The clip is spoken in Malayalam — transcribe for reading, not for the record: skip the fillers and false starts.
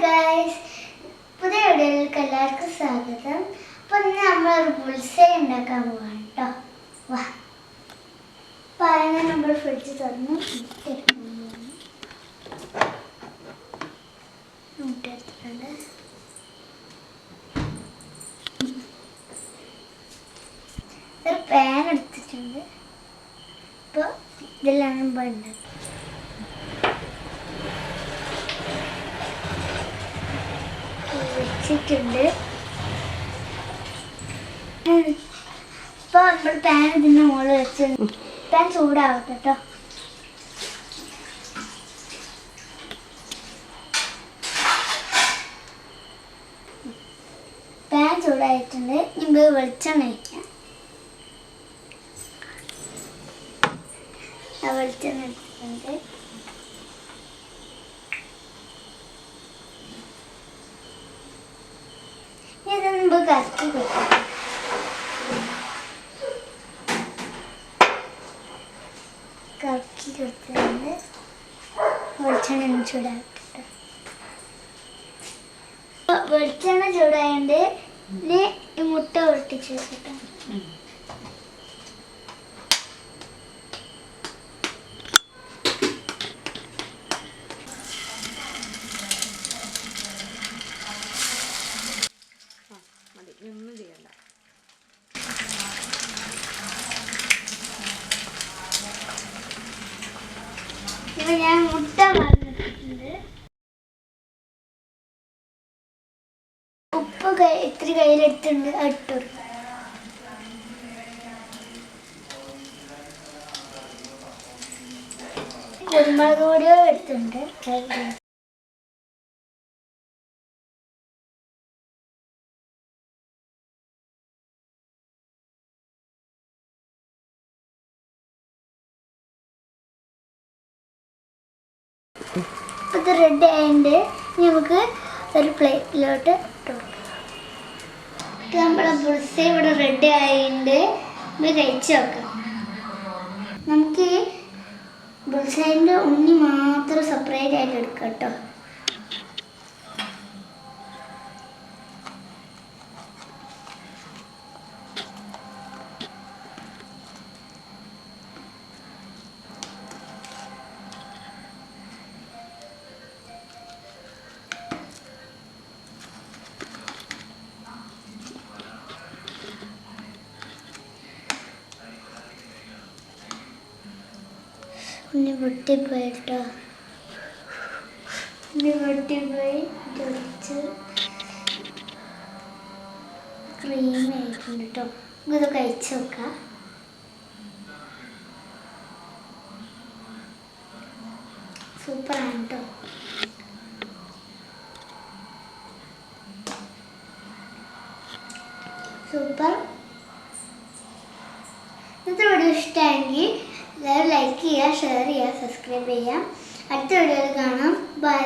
ഗൈസ്, പുതിയ വീഡിയോയിലേക്ക് എല്ലാവർക്കും സ്വാഗതം. അപ്പോൾ ഇന്ന് നമ്മളൊരു ബുൾസൈ ഉണ്ടാക്കാൻ പോവാണ് കേട്ടോ. വാ, പറയുന്നത് നമ്മൾ ഫ്രിഡ്ജ് തുറന്ന് മുട്ടെടുത്തിട്ടുണ്ട്. ഒരു പാൻ എടുത്തിട്ടുണ്ട്. അപ്പോൾ ഇതെല്ലാം നമ്മൾ ഉണ്ടാക്കി വെച്ചിട്ടുണ്ട്. ഇപ്പോൾ നമ്മൾ പാൻ ഇതിൻ്റെ മുകളിൽ വെച്ച് പാൻ ചൂടാവട്ടെ കേട്ടോ. പാൻ ചൂടായിട്ടുണ്ട്. നമ്മൾ വെളിച്ചെണ്ണ ഒഴിക്കാം. വെളിച്ചെണ്ണ എടുത്തിട്ടുണ്ട്. ഇത് നമുക്ക് കറക്കി കൊടുക്കാം. കറക്കി കൊടുത്തിട്ടുണ്ട്. വെളിച്ചെണ്ണ ചൂടാക്കിട്ട് വെളിച്ചെണ്ണ ചൂടായതുകൊണ്ട് ഇനി ഈ മുട്ട പൊട്ടിച്ച് വെച്ചിട്ട് ഒന്നും ചെയ്യണ്ട. ഇപ്പൊ ഞാൻ മുട്ട വന്നിട്ടുണ്ട്. ഉപ്പ് ഇത്തിരി കയ്യിലെടുത്തിട്ടുണ്ട്. ഇട്ടു കുരുമുളക് പൊടിയോ എടുത്തിട്ടുണ്ട്. ഇത് റെഡി ആയതുകൊണ്ട് നമുക്ക് ഒരു പ്ലേറ്റിലോട്ട് ഇട്ട് കൊടുക്കാം. നമ്മളെ ബുൾസൈ ഇവിടെ റെഡി ആയതുകൊണ്ട് ഇത് കഴിച്ച് നോക്കാം. നമുക്ക് ബുൾസൈൻ്റെ ഉണ്ണി മാത്രം സെപ്പറേറ്റ് ആയിട്ട് എടുക്കാം കേട്ടോ. ഉണ്ണി പൊട്ടിപ്പോയി കേട്ടോ. ഉണ്ണി പൊട്ടിപ്പോയി പൊടിച്ച് ക്രീം ആയിട്ടുണ്ട് കേട്ടോ. ഇത് കഴിച്ച് നോക്കാം. സൂപ്പറാണ് കേട്ടോ. സൂപ്പർ. ഇന്നത്തെ വീഡിയോ ഇഷ്ടമായെങ്കിൽ എല്ലാവരും ലൈക്ക് ചെയ്യുക, ഷെയർ ചെയ്യുക, സബ്സ്ക്രൈബ് ചെയ്യുക. അടുത്ത വീഡിയോയിൽ കാണാം. ബൈ.